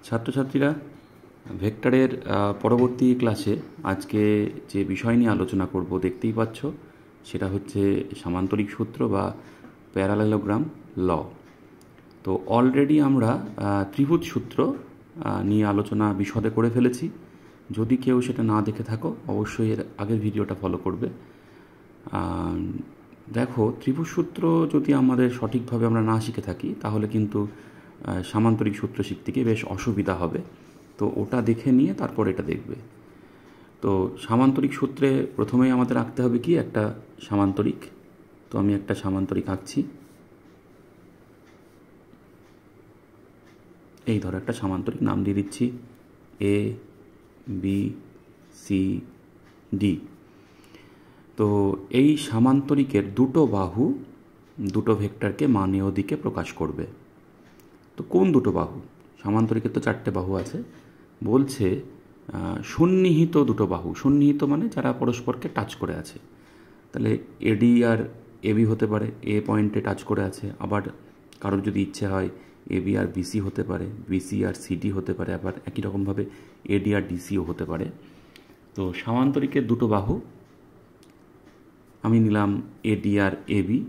ছাত্রছাত্রীরা, ভেক্টরের পরবর্তী ক্লাসে আজকে যে বিষয় নিয়ে আলোচনা করব দেখতেই পাচ্ছ, সেটা হচ্ছে সামান্তরিক সূত্র বা প্যারালেলোগ্রাম ল। তো অলরেডি আমরা ত্রিভুজ সূত্র নিয়ে আলোচনা বিশদে করে ফেলেছি। যদি কেউ সেটা না দেখে থাকো, অবশ্যই এর আগের ভিডিওটা ফলো করবে। দেখো, ত্রিভুজ সূত্র যদি আমাদের সঠিকভাবে আমরা না শিখে থাকি, তাহলে কিন্তু সামান্তরিক সূত্র শিখতে গিয়ে বেশ অসুবিধা হবে। তো ওটা দেখে নিয়ে তারপর এটা দেখবে। তো সামান্তরিক সূত্রে প্রথমেই আমাদের আঁকতে হবে কি একটা সামান্তরিক। তো আমি একটা সামান্তরিক আঁকছি। এই ধরো একটা সামান্তরিক, নাম দিয়ে দিচ্ছি এ বি সি ডি। তো এই সামান্তরিকের দুটো বাহু দুটো ভেক্টরকে মানেয় দিকে প্রকাশ করবে। তো কোন দুটো বাহু? সামান্তরিকের তো চারটে বাহু আছে, বলছে সন্নিহিত দুটো বাহু। সন্নিহিত মানে যারা পরস্পরকে টাচ করে আছে। তাহলে এডি আর এবি হতে পারে, এ পয়েন্টে টাচ করে আছে। আবার কারোর যদি ইচ্ছে হয় এবি আর বিসি হতে পারে, বিসি আর সিডি হতে পারে। আবার একই রকমভাবে এডি আর ডিসিও হতে পারে। তো সামান্তরিকের দুটো বাহু আমি নিলাম এডি আর এবি।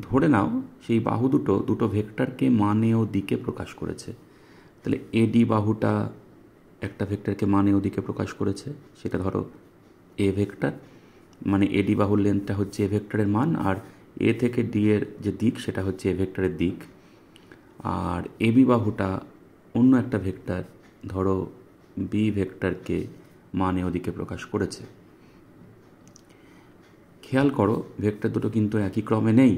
ধরে নাও সেই বাহু দুটো ভেক্টরকে মানেয় দিকে প্রকাশ করেছে। তাহলে এডি বাহুটা একটা ভেক্টরকে মানেয় দিকে প্রকাশ করেছে, সেটা ধরো এ ভেক্টর। মানে এডি বাহুর লেন্থটা হচ্ছে এ ভেক্টরের মান, আর এ থেকে ডি এর যে দিক সেটা হচ্ছে এ ভেক্টরের দিক। আর এবি বাহুটা অন্য একটা ভেক্টর, ধরো বি ভেক্টরকে মানেয় দিকে প্রকাশ করেছে। খেয়াল করো, ভেক্টর দুটো কিন্তু একই ক্রমে নেই।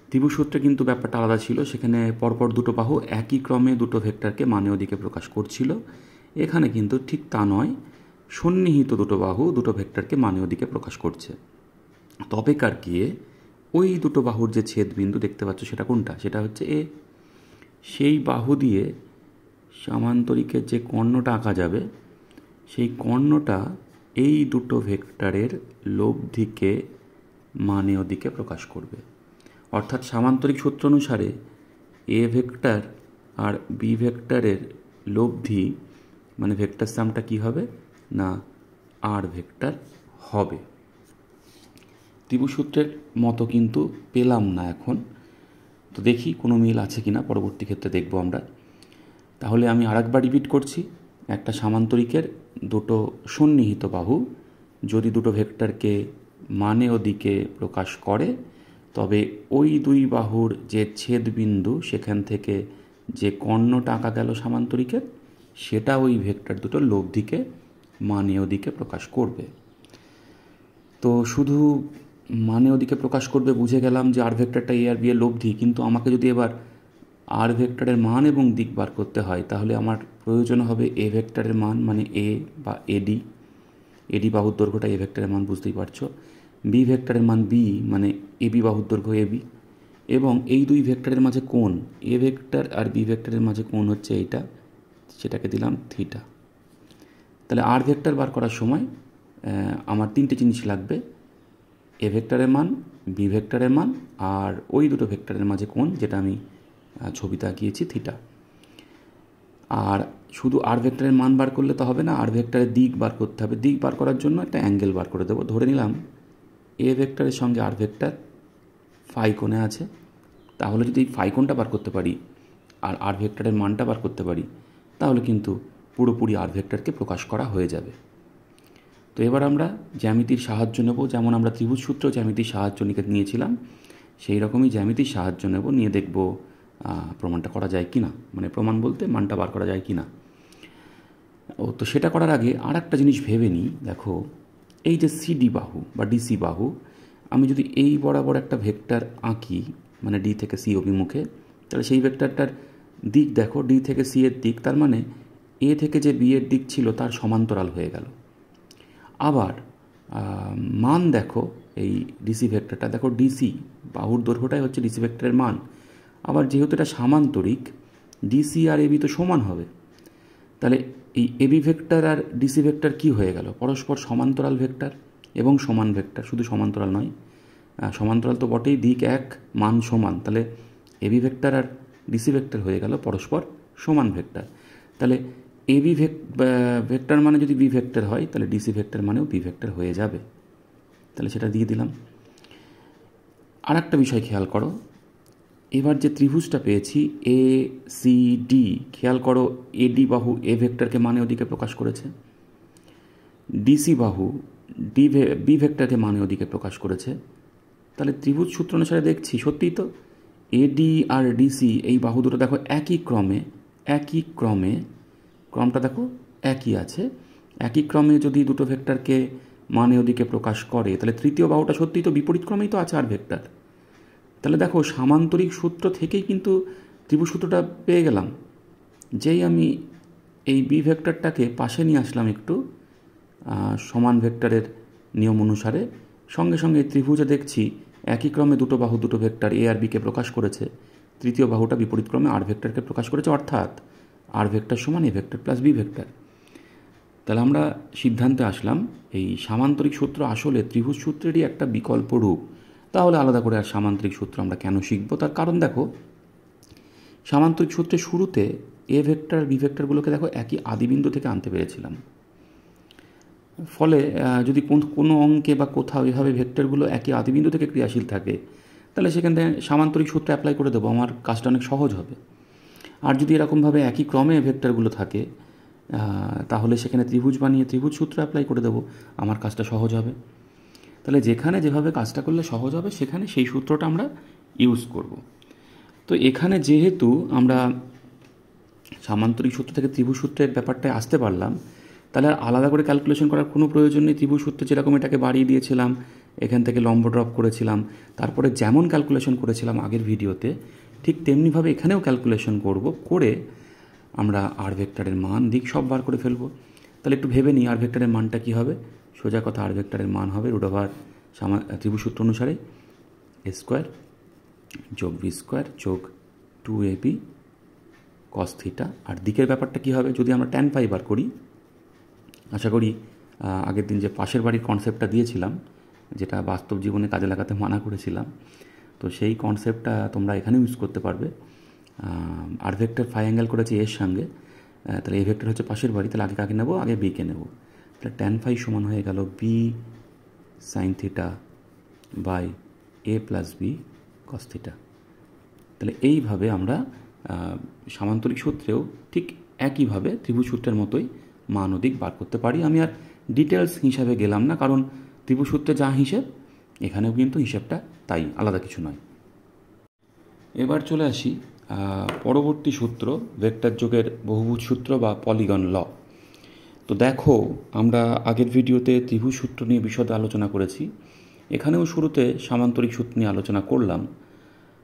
ত্রিভুজ সূত্রে কিন্তু ব্যাপারটা আলাদা ছিল, সেখানে পরপর দুটো বাহু একই ক্রমে দুটো ভেক্টরকে মানেয় দিকে প্রকাশ করছিল। এখানে কিন্তু ঠিক তা নয়, সন্নিহিত দুটো বাহু দুটো ভেক্টরকে মানেয় দিকে প্রকাশ করছে। তবে কার গিয়ে ওই দুটো বাহুর যে ছেদবিন্দু দেখতে পাচ্ছ সেটা কোনটা? সেটা হচ্ছে এ। সেই বাহু দিয়ে সামান্তরিকের যে কর্ণটা আঁকা যাবে, সেই কর্ণটা এই দুটো ভেক্টরের লব্ধিকে মানেয় দিকে প্রকাশ করবে। অর্থাৎ সামান্তরিক সূত্র অনুসারে এ ভেক্টর আর বি ভেক্টরের লব্ধি মানে ভেক্টর সামটা কি হবে না আর ভেক্টর হবে। ত্রিভুজ সূত্রের মতো কিন্তু পেলাম না এখন। তো দেখি কোনো মিল আছে কিনা, পরবর্তী ক্ষেত্রে দেখব আমরা। তাহলে আমি আরেকবার রিপিট করছি। একটা সামান্তরিকের দুটো সন্নিহিত বাহু যদি দুটো ভেক্টরকে মানেয় দিকে প্রকাশ করে, তবে ওই দুই বাহুর যে ছেদবিন্দু সেখান থেকে যে কর্ণটা আঁকা গেল সামান্তরিকের, সেটা ওই ভেক্টর দুটোর লব্ধিকে মানেয় দিকে প্রকাশ করবে। তো শুধু মানেয় দিকে প্রকাশ করবে বুঝে গেলাম যে আর ভেক্টরটা এ আর বি এর লব্ধি, কিন্তু আমাকে যদি এবার আর ভেক্টরের মান এবং দিক বার করতে হয়, তাহলে আমার প্রয়োজন হবে এ ভেক্টরের মান মানে এ বা এডি। এডি বাহুর দৈর্ঘ্যটা এ ভেক্টরের মান, বুঝতেই পারছো। বি ভেক্টরের মান বি মানে এবি বাহুর দৈর্ঘ্য এবি। এবং এই দুই ভেক্টরের মাঝে কোণ, এ ভেক্টর আর বি ভেক্টরের মাঝে কোণ হচ্ছে এইটা, সেটাকে দিলাম থিটা। তাহলে আর ভেক্টর বার করার সময় আমার তিনটে জিনিস লাগবে: এ ভেক্টরের মান, বি ভেক্টরের মান, আর ওই দুটো ভেক্টরের মাঝে কোণ, যেটা আমি ছবিতে আঁকিয়েছি থিটা। আর শুধু আর ভেক্টরের মান বার করলে তো হবে না, আর ভেক্টরের দিক বার করতে হবে। দিক বার করার জন্য একটা অ্যাঙ্গেল বার করে দেবো। ধরে নিলাম এ ভেক্টরের সঙ্গে আর ভেক্টর ফাই কোণে আছে। তাহলে যদি ফাই কোণটা বার করতে পারি আর আর ভেক্টরের মানটা বার করতে পারি, তাহলে কিন্তু পুরোপুরি আর ভেক্টরকে প্রকাশ করা হয়ে যাবে। তো এবার আমরা জ্যামিতির সাহায্য নেব, যেমন আমরা ত্রিভুজ সূত্র জ্যামিতির সাহায্য নিয়েছিলাম, সেই রকমই জ্যামিতির সাহায্য নেব, নিয়ে দেখব প্রমাণটা করা যায় কি না, মানে প্রমাণ বলতে মানটা বার করা যায় কি না। তো সেটা করার আগে আর একটা জিনিস ভেবে নিই। দেখো, এই যে সিডি বাহু বা ডিসি বাহু, আমি যদি এই বরাবর একটা ভেক্টর আঁকি, মানে ডি থেকে সি অভিমুখে, তাহলে সেই ভেক্টরটার দিক দেখো, ডি থেকে সি এর দিক, তার মানে এ থেকে যে বি এর দিক ছিল তার সমান্তরাল হয়ে গেল। আবার মান দেখো, এই ডিসি ভেক্টরটা দেখো, ডিসি বাহুর দৈর্ঘ্যটাই হচ্ছে ডিসি ভেক্টরের মান। আবার যেহেতু এটা সামান্তরিক, ডিসি আর এবি তো সমান হবে। তাহলে এই এবি ভেক্টর আর ডিসি ভেক্টর কি হয়ে গেল? পরস্পর সমান্তরাল ভেক্টর এবং সমান ভেক্টর। শুধু সমান্তরাল নয়, সমান্তরাল তো বটেই, দিক এক মান সমান। তাহলে এবি ভেক্টর আর ডিসি ভেক্টর হয়ে গেল পরস্পর সমান ভেক্টর। তাহলে এবি ভেক্টর মানে যদি বি ভেক্টর হয়, তাহলে ডিসি ভেক্টর মানেও বি ভেক্টর হয়ে যাবে। তাহলে সেটা দিয়ে দিলাম। আর একটা বিষয় খেয়াল করো, এবার যে ত্রিভুজটা পেয়েছি এ সি ডি, খেয়াল করো এডি বাহু এ ভেক্টরকে মানে ওদিকে প্রকাশ করেছে, ডিসি বাহু বি ভেক্টরকে মানে ওদিকে প্রকাশ করেছে। তাহলে ত্রিভুজ সূত্র অনুসারে দেখছি সত্যিই তো এডি আর ডিসি এই বাহু দুটো দেখো একই ক্রমে, ক্রমটা দেখো একই আছে, একই ক্রমে যদি দুটো ভেক্টরকে মানে ওদিকে প্রকাশ করে, তাহলে তৃতীয় বাহুটা সত্যিই তো বিপরীত ক্রমেই তো আছে আর ভেক্টর। তাহলে দেখো সামান্তরিক সূত্র থেকেই কিন্তু ত্রিভুজ সূত্রটা পেয়ে গেলাম। যেই আমি এই বি ভেক্টরটাকে পাশে নিয়ে আসলাম একটু সমান ভেক্টরের নিয়ম অনুসারে, সঙ্গে সঙ্গে ত্রিভুজে দেখছি একই ক্রমে দুটো বাহু দুটো ভেক্টর এ আর বিকে প্রকাশ করেছে, তৃতীয় বাহুটা বিপরীত ক্রমে আর ভেক্টরকে প্রকাশ করেছে, অর্থাৎ আর ভেক্টর সমান A vector plus B vector. তাহলে আমরা সিদ্ধান্তে আসলাম এই সামান্তরিক সূত্র আসলে ত্রিভুজ সূত্রেরই একটা বিকল্প রূপ। তাহলে আলাদা করে আর সামান্তরিক সূত্র আমরা কেন শিখব? তার কারণ দেখো, সামান্তরিক সূত্রের শুরুতে এ ভেক্টর বি ভেক্টরগুলোকে দেখো একই আদিবিন্দু থেকে আনতে পেরেছিলাম। ফলে যদি কোনো অঙ্কে বা কোথাও এভাবে ভেক্টরগুলো একই আদিবিন্দু থেকে ক্রিয়াশীল থাকে, তাহলে সেখান থেকে সামান্তরিক সূত্র অ্যাপ্লাই করে দেবো, আমার কাজটা অনেক সহজ হবে। আর যদি এরকমভাবে একই ক্রমে ভেক্টরগুলো থাকে, তাহলে সেখানে ত্রিভুজ বানিয়ে ত্রিভুজ সূত্র অ্যাপ্লাই করে দেবো, আমার কাজটা সহজ হবে। তাহলে যেখানে যেভাবে কাজটা করলে সহজ হবে সেখানে সেই সূত্রটা আমরা ইউজ করব। তো এখানে যেহেতু আমরা সামান্তরিক সূত্র থেকে ত্রিভুজ সূত্রের ব্যাপারটায় আসতে পারলাম, তাহলে আর আলাদা করে ক্যালকুলেশন করার কোনো প্রয়োজন নেই। ত্রিভুজ সূত্রে যেরকম এটাকে বাড়িয়ে দিয়েছিলাম, এখান থেকে লম্ব ড্রপ করেছিলাম, তারপরে যেমন ক্যালকুলেশন করেছিলাম আগের ভিডিওতে, ঠিক তেমনিভাবে এখানেও ক্যালকুলেশন করে আমরা আর ভেক্টরের মান দিক সব বার করে ফেলবো। তাহলে একটু ভেবে নিই আর ভেক্টরের মানটা কী হবে। সোজা কথা, আর ভেক্টরের মান হবে √, ত্রিভুজ সূত্র অনুসারে এ স্কোয়ার যোগ বি স্কোয়ার যোগ 2ab cos থিটা। আর দিকের ব্যাপারটা কী হবে, যদি আমরা tan পাই বার করি, আশা করি আগের দিন যে পাশের বাড়ির কনসেপ্টটা দিয়েছিলাম, যেটা বাস্তব জীবনে কাজে লাগাতে মানা করেছিলাম, তো সেই কনসেপ্টটা তোমরা এখানে ইউজ করতে পারবে। আর ভেক্টর ফাই অ্যাঙ্গেল করেছে এর সঙ্গে, তাহলে এ ভেক্টর হচ্ছে পাশের বাড়ি, তাহলে আগে কাকে নেবো, আগে বিকে নেব। তাহলে tan ফাই সমান হয়ে গেল B sine theta by A plus B cos theta. তাহলে এইভাবে আমরা সামান্তরিক সূত্রেও ঠিক একইভাবে ত্রিভুজ সূত্রের মতোই মান ও দিক বার করতে পারি। আমি আর ডিটেলস হিসাবে গেলাম না, কারণ ত্রিভুজ সূত্রে যা হিসেব এখানেও কিন্তু হিসেবটা তাই, আলাদা কিছু নয়। এবার চলে আসি পরবর্তী সূত্র, ভেক্টর যোগের বহুভুজ সূত্র বা পলিগন ল। তো দেখো, আমরা আগের ভিডিওতে ত্রিভুজ সূত্র নিয়ে বিশদে আলোচনা করেছি, এখানেও শুরুতে সামান্তরিক সূত্র নিয়ে আলোচনা করলাম।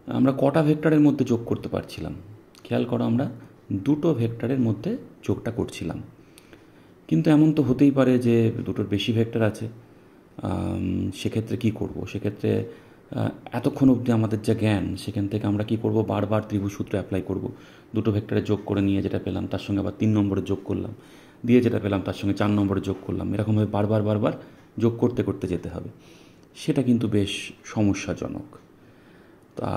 আমরা কটা ভেক্টরের মধ্যে যোগ করতে পারছিলাম, খেয়াল করো, আমরা দুটো ভেক্টরের মধ্যে যোগটা করছিলাম। কিন্তু এমন তো হতেই পারে যে দুটোর বেশি ভেক্টর আছে, সেক্ষেত্রে কি করব? সেক্ষেত্রে এতক্ষণ অবধি আমাদের যা জ্ঞান, সেখান থেকে আমরা কি করব, বারবার ত্রিভুজ সূত্র অ্যাপ্লাই করব। দুটো ভেক্টরে যোগ করে নিয়ে যেটা পেলাম তার সঙ্গে আবার 3 নম্বরে যোগ করলাম, দিয়ে যেটা পেলাম তার সঙ্গে 4 নম্বরে যোগ করলাম, এরকমভাবে বারবার যোগ করতে করতে যেতে হবে। সেটা কিন্তু বেশ সমস্যাজনক। তা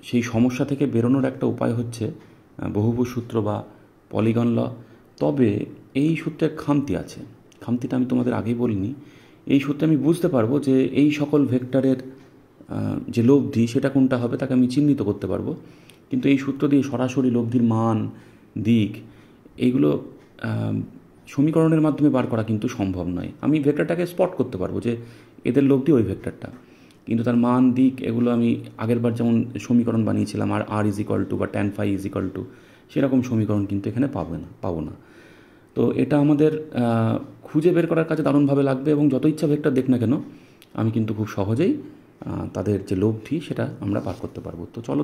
সেই সমস্যা থেকে বেরোনোর একটা উপায় হচ্ছে বহুভুজ সূত্র বা পলিগন ল। তবে এই সূত্রের খামতি আছে, খামতিটা আমি তোমাদের আগেই বলিনি। এই সূত্রে আমি বুঝতে পারবো যে এই সকল ভেক্টরের যে লব্ধি সেটা কোনটা হবে তাকে আমি চিহ্নিত করতে পারবো, কিন্তু এই সূত্র দিয়ে সরাসরি লব্ধির মান, দিক, এইগুলো সমীকরণের মাধ্যমে বার করা কিন্তু সম্ভব নয়। আমি ভেক্টরটাকে স্পট করতে পারবো যে এদের লব্ধি ওই ভেক্টরটা, কিন্তু তার মান, দিক এগুলো আমি আগেরবার যেমন সমীকরণ বানিয়েছিলাম আর = বা tan phi = সেরকম সমীকরণ কিন্তু এখানে পাবো না। তো এটা আমাদের খুঁজে বের করার কাছে দারুণভাবে লাগবে, এবং যত ইচ্ছা ভেক্টর দেখ না কেন আমি কিন্তু খুব সহজেই তাদের যে লব্ধি সেটা আমরা বার করতে পারবো। তো চলো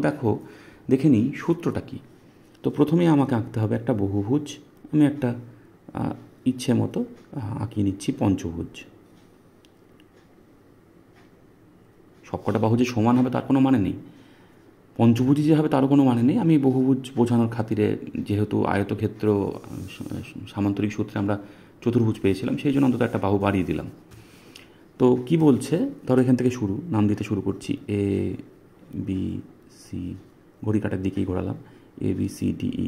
দেখে নিই সূত্রটা কী। তো প্রথমেই আমাকে আঁকতে হবে একটা বহুভুজ। আমি একটা ইচ্ছে মতো আঁকিয়ে নিচ্ছি পঞ্চভুজ। সবকটা বাহু যে সমান হবে তার কোনো মানে নেই, পঞ্চভুজই যে হবে তারও কোনো মানে নেই। আমি বহুভুজ বোঝানোর খাতিরে, যেহেতু আয়তক্ষেত্র সামান্তরিক সূত্রে আমরা চতুর্ভুজ পেয়েছিলাম, সেই জন্য অন্তত একটা বাহু বাড়িয়ে দিলাম। তো কি বলছে, ধরো এখান থেকে নাম দিতে শুরু করছি, এ বি সি, ঘড়ি কাটার দিকেই ঘোরালাম, ABCDE।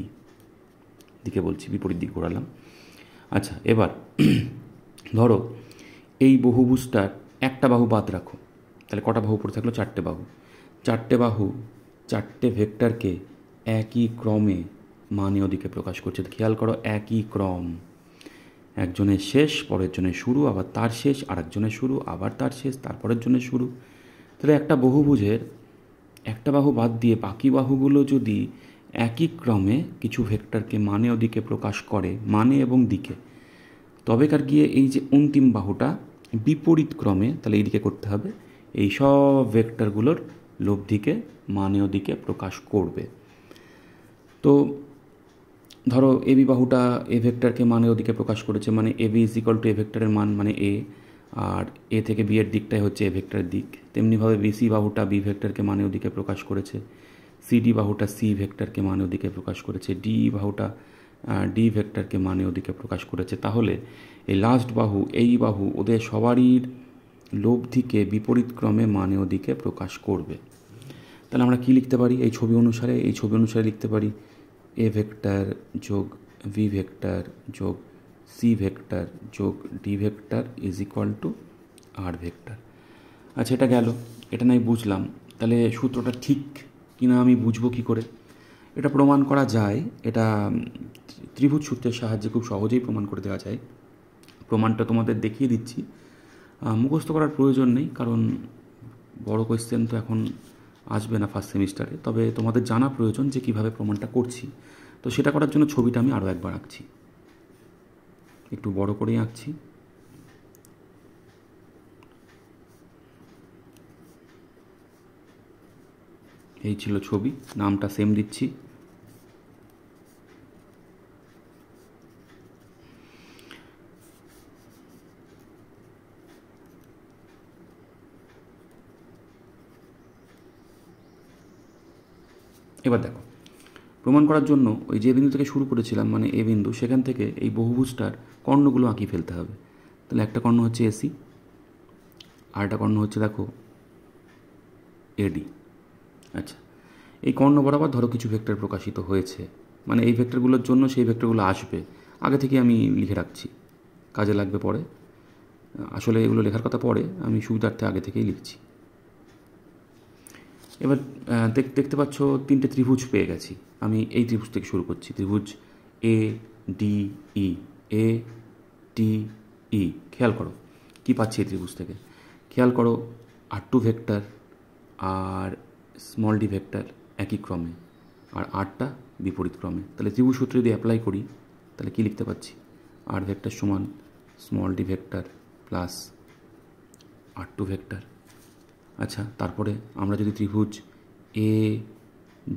দিকে বলছি, বিপরীত দিক ঘোরালাম। আচ্ছা, এবার ধরো এই বহুভুজটার একটা বাহু বাদ রাখো, তাহলে কটা বাহু পড়ে থাকলো? 4টে বাহু। 4টে বাহু 4টে ভেক্টরকে একই ক্রমে মানে ওদিকে প্রকাশ করছে। তো খেয়াল করো, একই ক্রম, একজনের শেষ পরের জনের শুরু, আবার তার শেষ আর একজনের শুরু, আবার তার শেষ তারপরের জনের শুরু। তাহলে একটা বহুভুজের একটা বাহু বাদ দিয়ে বাকি বাহুগুলো যদি একই ক্রমে কিছু ভেক্টরকে মানে ওদিকে প্রকাশ করে, মানে এবং দিকে, তবেকার গিয়ে এই যে অন্তিম বাহুটা বিপরীত ক্রমে, তাহলে এইদিকে করতে হবে, এই সব ভেক্টরগুলোর লব্ধিকে মানে ওদিকে প্রকাশ করবে। তো ধরো এবি বাহুটা এ ভেক্টরকে মানে ওদিকে প্রকাশ করেছে, মানে A B is equal two এ ভেক্টরের মান মানে এ, আর এ থেকে বি এর দিকটাই হচ্ছে এ ভেক্টরের দিক। তেমনিভাবে বিসি বাহুটা বি ভেক্টরকে মানে ওদিকে প্রকাশ করেছে, সিডি বাহুটা সি ভেক্টরকে মানে ওদিকে প্রকাশ করেছে, ডি বাহুটা ডি ভেক্টরকে মানে ওদিকে প্রকাশ করেছে। তাহলে এই লাস্ট বাহু, এই বাহু, ওদের সবারই লব্ধিকে বিপরীত ক্রমে মানে ওদিকে প্রকাশ করবে। তাহলে আমরা কি লিখতে পারি? এই ছবি অনুসারে লিখতে পারি এ ভেক্টর যোগ ভি ভেক্টর যোগ সি ভেক্টর যোগ D vector is equal to R vector. আচ্ছা, এটা গেল, এটা নাই বুঝলাম। তাহলে সূত্রটা ঠিক কিনা আমি বুঝবো কী করে? এটা প্রমাণ করা যায়, এটা ত্রিভুজ সূত্রের সাহায্যে খুব সহজেই প্রমাণ করে দেওয়া যায়। প্রমাণটা তোমাদের দেখিয়ে দিচ্ছি, মুখস্থ করার প্রয়োজন নেই, কারণ বড় কোয়েশ্চেন তো এখন আসবে না ফার্স্ট সেমিস্টারে। তবে তোমাদের জানা প্রয়োজন যে কিভাবে প্রমাণটা করছি। তো সেটা করার জন্য ছবিটা আমি আরও একবার আঁকছি, একটু বড় করেই আঁকছি। এই ছিল ছবি, নামটা সেম দিচ্ছি। এবার দেখো, প্রমাণ করার জন্য ওই যে বিন্দু থেকে শুরু করেছিলাম, মানে এ বিন্দু, সেখান থেকে এই বহুভুজটার কর্ণগুলো আঁকিয়ে ফেলতে হবে। তাহলে একটা কর্ণ হচ্ছে এসি, আর একটা কর্ণ হচ্ছে দেখো এডি। আচ্ছা, এই কর্ণ বরাবর ধরো কিছু ভেক্টর প্রকাশিত হয়েছে, মানে এই ভেক্টরগুলোর জন্য সেই ভেক্টরগুলো আসবে, আগে থেকে আমি লিখে রাখছি, কাজে লাগবে পরে। আসলে এগুলো লেখার কথা পরে, আমি সুবিধার্থে আগে থেকেই লিখছি। এবার দেখতে পাচ্ছ 3টে ত্রিভুজ পেয়ে গেছি। আমি এই ত্রিভুজ থেকে শুরু করছি, ত্রিভুজ A D E, A D E. খেয়াল করো কি পাচ্ছি এই ত্রিভুজ থেকে। খেয়াল করো R2 ভেক্টর আর স্মল ডি ভেক্টর একই ক্রমে, আর আরটা বিপরীত ক্রমে। তাহলে ত্রিভুজ সূত্র যদি অ্যাপ্লাই করি, তাহলে কি লিখতে পাচ্ছি? আর ভেক্টর সমান small D vector plus R2 vector. আচ্ছা, তারপরে আমরা যদি ত্রিভুজ এ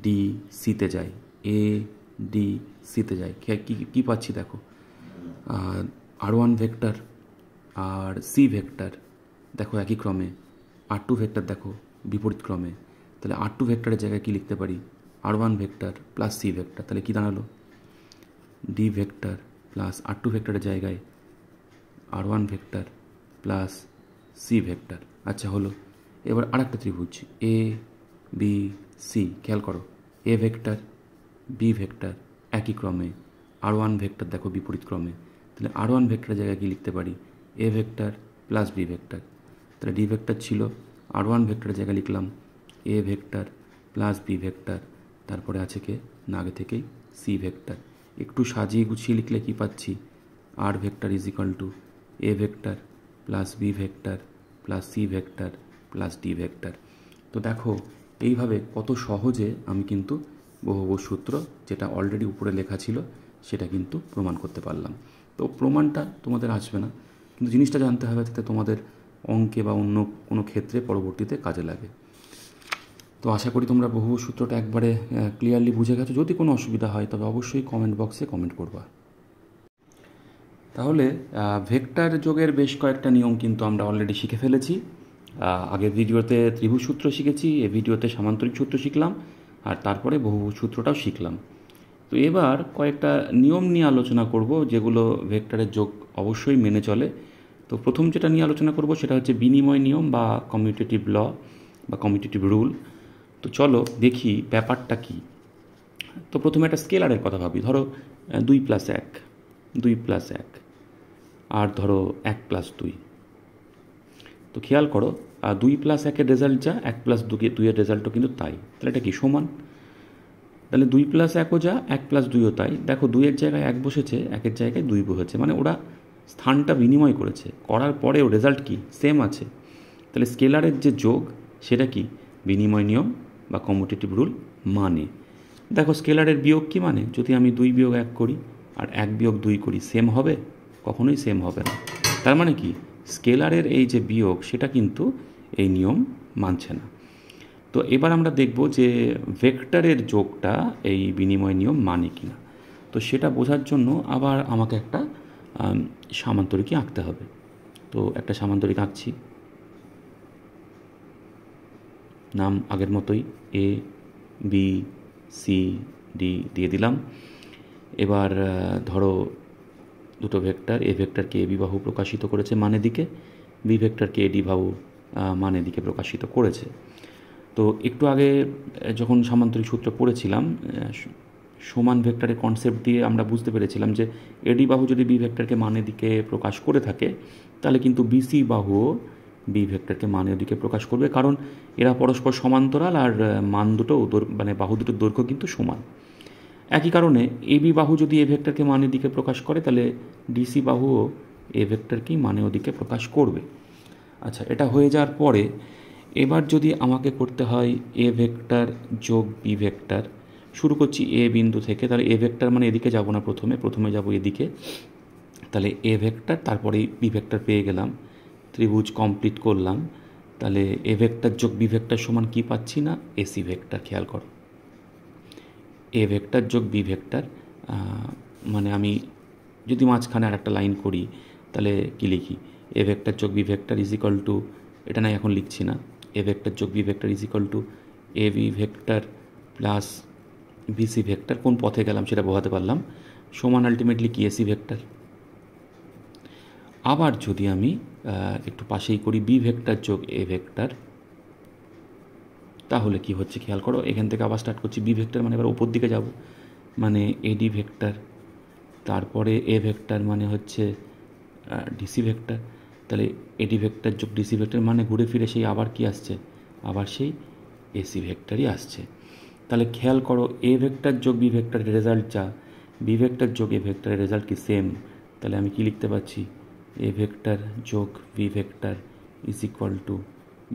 ডি সিতে যাই, এ ডি সিতে যাই, কী পাচ্ছি দেখো, R1 ভেক্টর আর সি ভেক্টর দেখো একই ক্রমে, R2 ভেক্টর দেখো বিপরীত ক্রমে। তাহলে R2 ভেক্টরের জায়গায় কী লিখতে পারি? R1 vector plus C vector. তাহলে কী দাঁড়ালো? ডি ভেক্টর প্লাস R2 ভেক্টরের জায়গায় R1 vector plus C vector. আচ্ছা, হলো। এবার আরেকটা ত্রিভুজ এ বি সি, খেয়াল করো এ ভেক্টর বি ভেক্টর একই ক্রমে, R1 ভেক্টর দেখো বিপরীত ক্রমে। তাহলে R1 ভেক্টরের জায়গায় কি লিখতে পারি? A vector plus B vector. তাহলে ডি ভেক্টর ছিল, R1 ভেক্টরের জায়গায় লিখলাম A vector plus B vector, তারপরে আছে কে না আগে থেকেই সি ভেক্টর। একটু সাজিয়ে গুছিয়ে লিখলে কি পাচ্ছি? R vector is equal to A vector plus B vector plus C vector plus D vector. তো দেখো এইভাবে কত সহজে আমি কিন্তু বহুভুজ সূত্র, যেটা অলরেডি উপরে লেখা ছিল, সেটা কিন্তু প্রমাণ করতে পারলাম। তো প্রমাণটা তোমাদের আসবে না, কিন্তু জিনিসটা জানতে হবে যাতে তোমাদের অঙ্কে বা অন্য কোনো ক্ষেত্রে পরবর্তীতে কাজে লাগে। তো আশা করি তোমরা বহুভুজ সূত্রটা একবারে ক্লিয়ারলি বুঝে গেছো। যদি কোনো অসুবিধা হয় তবে অবশ্যই কমেন্ট বক্সে কমেন্ট করবা। তাহলে ভেক্টর যোগের বেশ কয়েকটা নিয়ম কিন্তু আমরা অলরেডি শিখে ফেলেছি। আগের ভিডিওতে ত্রিভুজ সূত্র শিখেছি, এই ভিডিওতে সামান্তরিক সূত্র শিখলাম, আর তারপরে বহুভুজ সূত্রটাও শিখলাম। তো এবার কয়েকটা নিয়ম নিয়ে আলোচনা করব, যেগুলো ভেক্টরের যোগ অবশ্যই মেনে চলে। তো প্রথম যেটা নিয়ে আলোচনা করব সেটা হচ্ছে বিনিময় নিয়ম বা কমিউটেটিভ ল বা কমিউটেটিভ রুল। তো চলো দেখি ব্যাপারটা কি। তো প্রথমে একটা স্কেলারের কথা ভাবি, ধরো 2+1, 2+1, আর ধরো 1+2। তো খেয়াল করো 2+1-এর রেজাল্ট যা, 1+2-এর রেজাল্টও কিন্তু তাই। তাহলে এটা কি সমান? তাহলে 2+1ও যা, 1+2ও তাই। দেখো 2-এর জায়গায় 1 বসেছে, 1-এর জায়গায় 2 বসেছে, মানে ওরা স্থানটা বিনিময় করেছে, করার পরেও রেজাল্ট কি সেম আছে। তাহলে স্কেলারের যে যোগ সেটা কি বিনিময় নিয়ম বা কমিউটেটিভ রুল মানে। দেখো স্কেলারের বিয়োগ কি মানে, যদি আমি 2-1 করি আর 1-2 করি, সেম হবে? কখনোই সেম হবে না। তার মানে কি স্কেলারের এই যে বিয়োগ সেটা কিন্তু এই নিয়ম মানছে না। তো এবার আমরা দেখব যে ভেক্টরের যোগটা এই বিনিময় নিয়ম মানে কি না। তো সেটা বোঝার জন্য আবার আমাকে একটা সামান্তরিকী আঁকতে হবে। তো একটা সামান্তরিক আঁকছি, নাম আগের মতোই এ বি সি ডি দিয়ে দিলাম। এবার ধরো দুটো ভেক্টর, এ ভেক্টরকে এ বি বাহু প্রকাশিত করেছে মানে দিকে, বি ভেক্টরকে এডি বাহু মানে দিকে প্রকাশিত করেছে। তো একটু আগে যখন সামান্তরিক সূত্র পড়েছিলাম, সমান ভেক্টরের কনসেপ্ট দিয়ে আমরা বুঝতে পেরেছিলাম যে এডি বাহু যদি বি ভেক্টরকে মানে দিকে প্রকাশ করে থাকে, তাহলে কিন্তু বিসি বাহুও বি ভেক্টরকে মানে দিকে প্রকাশ করবে, কারণ এরা পরস্পর সমান্তরাল আর মান দুটো মানে বাহু দুটোর দৈর্ঘ্য কিন্তু সমান। একই কারণে এবি বাহু যদি এ ভেক্টরকে মানে দিকে প্রকাশ করে, তাহলে ডিসি বাহুও এ ভেক্টরকেই মানে ওদিকে প্রকাশ করবে। আচ্ছা, এটা হয়ে যাওয়ার পরে এবার যদি আমাকে করতে হয় এ ভেক্টর যোগ বি ভেক্টর, শুরু করছি এ বিন্দু থেকে, তাহলে এ ভেক্টর মানে এদিকে যাব না, প্রথমে যাব এদিকে। তাহলে এ ভেক্টর তারপরে বি ভেক্টর পেয়ে গেলাম, ত্রিভুজ কমপ্লিট করলাম। তাহলে এ ভেক্টর যোগ বি ভেক্টর সমান কি পাচ্ছি না, এসি ভেক্টর। খেয়াল করো এ ভেক্টর যোগ বি ভেক্টর, মানে আমি যদি মাঝখানে আর একটা লাইন করি তাহলে কি লিখি, এ ভেক্টর যোগ B vector is equal to, এটা নাই এখন লিখছি না, এ ভেক্টর যোগ B vector is equal to A B vector plus BC vector, কোন পথে গেলাম সেটা বোঝাতে পারলাম, সমান আলটিমেটলি কি এসি ভেক্টর। আবার যদি আমি একটু পাশেই করি বি ভেক্টর যোগ এ ভেক্টর, তাহলে কি হচ্ছে খেয়াল করো, এখান থেকে আবার স্টার্ট করছি, বি ভেক্টর মানে এবার ওপর দিকে যাব, মানে এডি ভেক্টর, তারপরে এ ভেক্টর মানে হচ্ছে ডিসি ভেক্টর। তাহলে এডি ভেক্টর যোগ ডিসি ভেক্টর মানে ঘুরে ফিরে সেই আবার কি আসছে, আবার সেই এসি ভেক্টরই আসছে। তাহলে খেয়াল করো এ ভেক্টর যোগ বি ভেক্টরের রেজাল্ট যা, বি ভেক্টর যোগ এ ভেক্টরের রেজাল্ট কি সেম। তাহলে আমি কি লিখতে পারছি, এ ভেক্টর যোগ B vector is equal to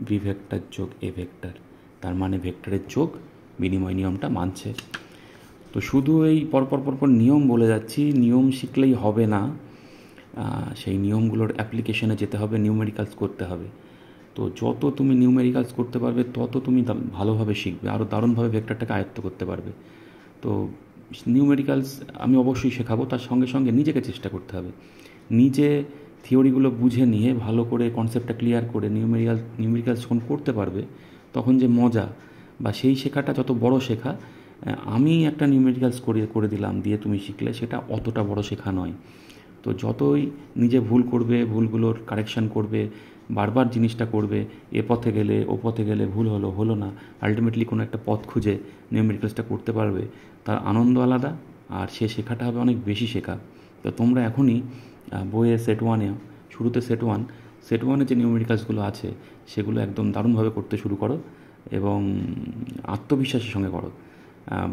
B vector যোগ এ ভেক্টর। তার মানে ভেক্টরের যোগ বিনিময় নিয়মটা মানছে। তো শুধু এই পরপর নিয়ম বলে যাচ্ছি, নিয়ম শিখলেই হবে না, সেই নিয়মগুলোর অ্যাপ্লিকেশনে যেতে হবে, নিউমেরিক্যালস করতে হবে। তো যত তুমি নিউমেরিক্যালস করতে পারবে তত তুমি ভালোভাবে শিখবে, আরও দারুণভাবে ভেক্টরটাকে আয়ত্ত করতে পারবে। তো নিউমেরিক্যালস আমি অবশ্যই শেখাবো, তার সঙ্গে সঙ্গে নিজেকে চেষ্টা করতে হবে, নিজে থিওরিগুলো বুঝে নিয়ে ভালো করে কনসেপ্টটা ক্লিয়ার করে নিউমেরিক্যালস যখন করতে পারবে, তখন যে মজা বা সেই শেখাটা যত বড় শেখা, আমি একটা নিউমেরিক্যালস করে দিলাম দিয়ে তুমি শিখলে, সেটা অতটা বড় শেখা নয়। তো যতই নিজে ভুল করবে, ভুলগুলোর কারেকশান করবে, বারবার জিনিসটা করবে, এ পথে গেলে ও পথে গেলে ভুল হলো না, আলটিমেটলি কোনো একটা পথ খুঁজে নিউমেরিক্যালসটা করতে পারবে, তার আনন্দ আলাদা, আর সে শেখাটা হবে অনেক বেশি শেখা। তো তোমরা এখনই বইয়ে সেট ওয়ানে, শুরুতে সেট ওয়ানে যে নিউমেরিক্যালসগুলো আছে সেগুলো একদম দারুণভাবে করতে শুরু করো এবং আত্মবিশ্বাসের সঙ্গে করো।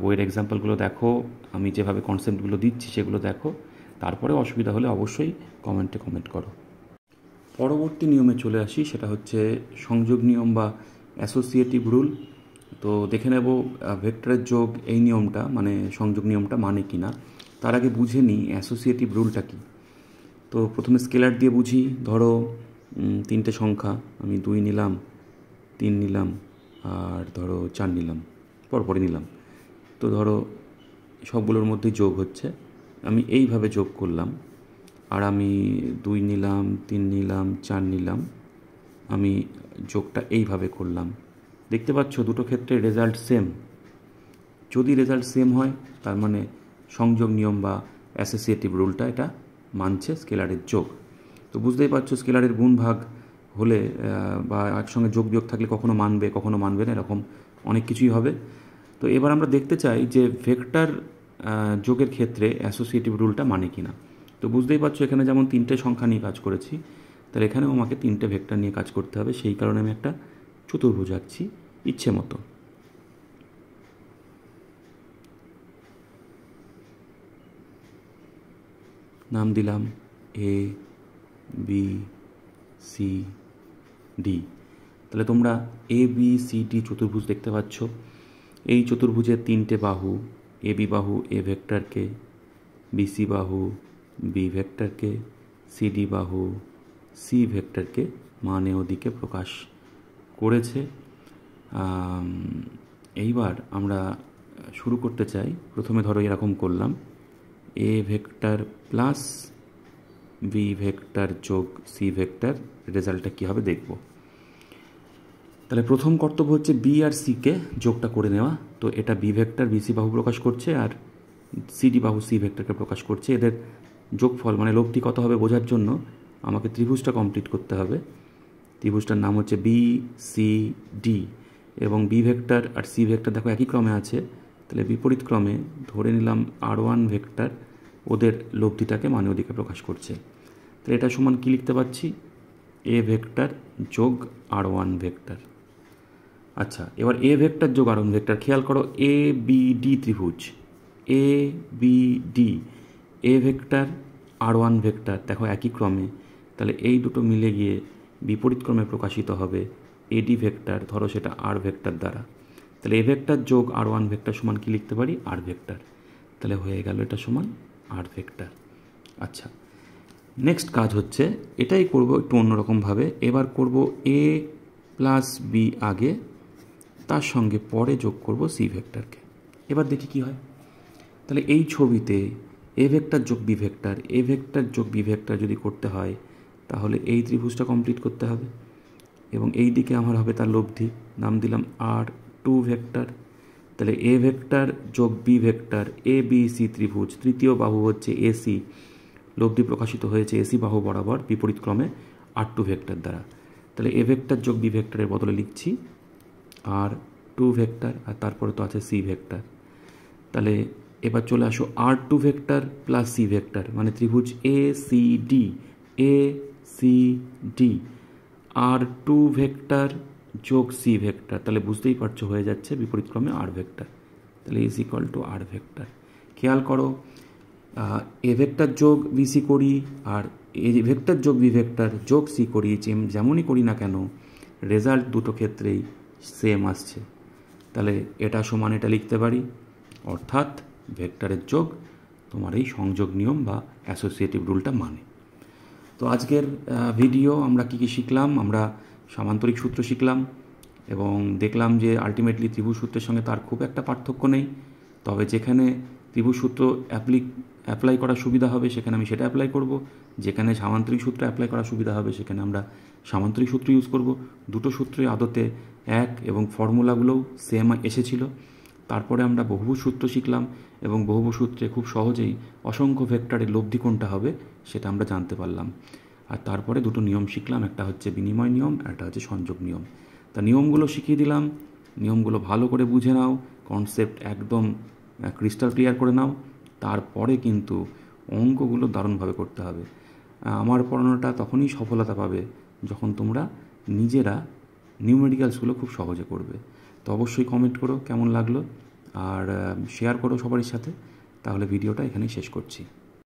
বইয়ের এক্সাম্পলগুলো দেখো, আমি যেভাবে কনসেপ্টগুলো দিচ্ছি সেগুলো দেখো, তারপরে অসুবিধা হলে অবশ্যই কমেন্টে কমেন্ট করো। পরবর্তী নিয়মে চলে আসি, সেটা হচ্ছে সংযোগ নিয়ম বা অ্যাসোসিয়েটিভ রুল। তো দেখে নেব ভেক্টরের যোগ এই নিয়মটা মানে সংযোগ নিয়মটা মানে কি না। তার আগে বুঝে নিই অ্যাসোসিয়েটিভ রুলটা কী। তো প্রথমে স্কেলার দিয়ে বুঝি, ধরো 3টে সংখ্যা, আমি 2 নিলাম, 3 নিলাম, আর ধরো 4 নিলাম, পরপরই নিলাম। তো ধরো সবগুলোর মধ্যে যোগ হচ্ছে, আমি এইভাবে যোগ করলাম, আর আমি 2 নিলাম, 3 নিলাম, 4 নিলাম, আমি যোগটা এইভাবে করলাম। দেখতে পাচ্ছ দুটো ক্ষেত্রে রেজাল্ট সেম। যদি রেজাল্ট সেম হয় তার মানে সংযোগ নিয়ম বা অ্যাসোসিয়েটিভ রুলটা এটা মানছে স্কেলারের যোগ। তো বুঝতেই পারছো স্কেলারের গুণ ভাগ হলে বা একসঙ্গে যোগ বিয়োগ থাকলে কখনো মানবে কখনো মানবে না, এরকম অনেক কিছুই হবে। তো তো এবার আমরা দেখতে চাই যে ভেক্টর যোগের ক্ষেত্রে অ্যাসোসিয়েটিভ রুলটা মানে কি না। তো বুঝতেই পারছো এখানে যেমন 3টে সংখ্যা নিয়ে কাজ করেছি, তাহলে এখানেও আমাকে 3টে ভেক্টর নিয়ে কাজ করতে হবে। সেই কারণে আমি একটা চতুর্ভুজ আঁকছি ইচ্ছে মতো। নাম দিলাম এ বি সি ডি। তাহলে তোমরা এ বি সি ডি চতুর্ভুজ দেখতে পাচ্ছ। এই চতুর্ভুজের 3টে বাহু, এ বি বাহু এ ভেক্টরকে, বিসি বাহু বি ভেক্টরকে, সিডি বাহু সি ভেক্টরকে মানে ওদিকে প্রকাশ করেছে। এইবার আমরা শুরু করতে চাই। প্রথমে ধরো এরকম করলাম, A vector plus B vector যোগ সি ভেক্টর, রেজাল্টটা কী হবে দেখব। তাহলে প্রথম কর্তব্য হচ্ছে বি আর সিকে যোগটা করে নেওয়া। তো এটা বি ভেক্টর বিসি বাহু প্রকাশ করছে আর সিডি বাহু সি ভেক্টরকে প্রকাশ করছে। এদের যোগফল মানে লব্ধি কত হবে বোঝার জন্য আমাকে ত্রিভুজটা কমপ্লিট করতে হবে। ত্রিভুজটার নাম হচ্ছে বি সি ডি, এবং বি ভেক্টর আর সি ভেক্টর দেখো একই ক্রমে আছে, তাহলে বিপরীত ক্রমে ধরে নিলাম আর1 ভেক্টর ওদের লব্ধিটাকে মানে ওদিকে প্রকাশ করছে। তাহলে এটা সমান কী লিখতে পাচ্ছি, এ ভেক্টর যোগ আর1 ভেক্টর। আচ্ছা, এবার এ ভেক্টর যোগ আর1 ভেক্টর, খেয়াল করো এ বি ডি ত্রিভুজ, A B D, A vector R one vector দেখো একই ক্রমে, তাহলে এই দুটো মিলে গিয়ে বিপরীত ক্রমে প্রকাশিত হবে এডি ভেক্টর, ধরো সেটা আর ভেক্টর দ্বারা। তাহলে এ ভেক্টর যোগ আর1 ভেক্টর সমান কি লিখতে পারি, আর ভেক্টর। তাহলে হয়ে গেল এটা সমান আর ভেক্টর। আচ্ছা, নেক্সট কাজ হচ্ছে এটাই করব একটু অন্যরকমভাবে। এবার করব এ প্লাস বি আগে, তার সঙ্গে পরে যোগ করব সি ভেক্টরকে। এবার দেখি কি হয়। তাহলে এই ছবিতে এ ভেক্টর যোগ বি ভেক্টর, এ ভেক্টর যোগ বি ভেক্টর যদি করতে হয় তাহলে এই ত্রিভুজটা কমপ্লিট করতে হবে, এবং এই দিকে আমার হবে তার লব্ধি, নাম দিলাম আর2 ভেক্টর। তাহলে এ ভেক্টর যোগ B vector, A B C ত্রিভুজ, তৃতীয় বাহু হচ্ছে এসি, লব্ধি প্রকাশিত হয়েছে এসি বাহু বরাবর বিপরীত ক্রমে আর2 ভেক্টর দ্বারা। তাহলে এ ভেক্টর যোগ বি ভেক্টরের বদলে লিখছি আর2 ভেক্টর, আর তারপরে তো আছে সি ভেক্টর। তাহলে এবার চলে আসো R two vector plus C vector, মানে ত্রিভুজ A C D, A C D, R two vector যোগ সি ভেক্টর। তাহলে বুঝতেই পারছো হয়ে যাচ্ছে বিপরীত ক্রমে আর ভেক্টর। তাহলে is equal to R vector. খেয়াল করো এ ভেক্টর যোগ বিসি করি আর এ ভেক্টর যোগ বি ভেক্টর যোগ সি করি, যেমনই করি না কেন রেজাল্ট দুটো ক্ষেত্রেই সেম আসছে। তাহলে এটা সমান এটা লিখতে পারি, অর্থাৎ ভেক্টরের যোগ তোমার এই সংযোগ নিয়ম বা অ্যাসোসিয়েটিভ রুলটা মানে। তো আজকের ভিডিও আমরা কী কী শিখলাম, আমরা সামান্তরিক সূত্র শিখলাম এবং দেখলাম যে আলটিমেটলি ত্রিভুজ সূত্রের সঙ্গে তার খুব একটা পার্থক্য নেই, তবে যেখানে ত্রিভুজ সূত্র অ্যাপ্লাই করা সুবিধা হবে সেখানে আমি সেটা অ্যাপ্লাই করব, যেখানে সামান্তরিক সূত্র অ্যাপ্লাই করা সুবিধা হবে সেখানে আমরা সামান্তরিক সূত্র ইউজ করব। দুটো সূত্রই আদতে এক এবং ফর্মুলাগুলোও সেম এসেছিল। তারপরে আমরা বহুভুজ সূত্র শিখলাম এবং বহুভুজ সূত্রে খুব সহজেই অসংখ্য ভেক্টরের লব্ধি কোনটা হবে সেটা আমরা জানতে পারলাম। আর তারপরে দুটো নিয়ম শিখলাম, একটা হচ্ছে বিনিময় নিয়ম আর একটা হচ্ছে সংযোগ নিয়ম। তা নিয়মগুলো শিখিয়ে দিলাম, নিয়মগুলো ভালো করে বুঝে নাও, কনসেপ্ট একদম ক্রিস্টাল ক্লিয়ার করে নাও, তারপরে কিন্তু অঙ্কগুলো দারুণভাবে করতে হবে। আমার পড়ানোটা তখনই সফলতা পাবে যখন তোমরা নিজেরা নিউমেরিক্যালসগুলো খুব সহজে করবে। তো অবশ্যই কমেন্ট করো কেমন লাগলো আর শেয়ার করো সবার সাথে। তাহলে ভিডিওটা এখানেই শেষ করছি।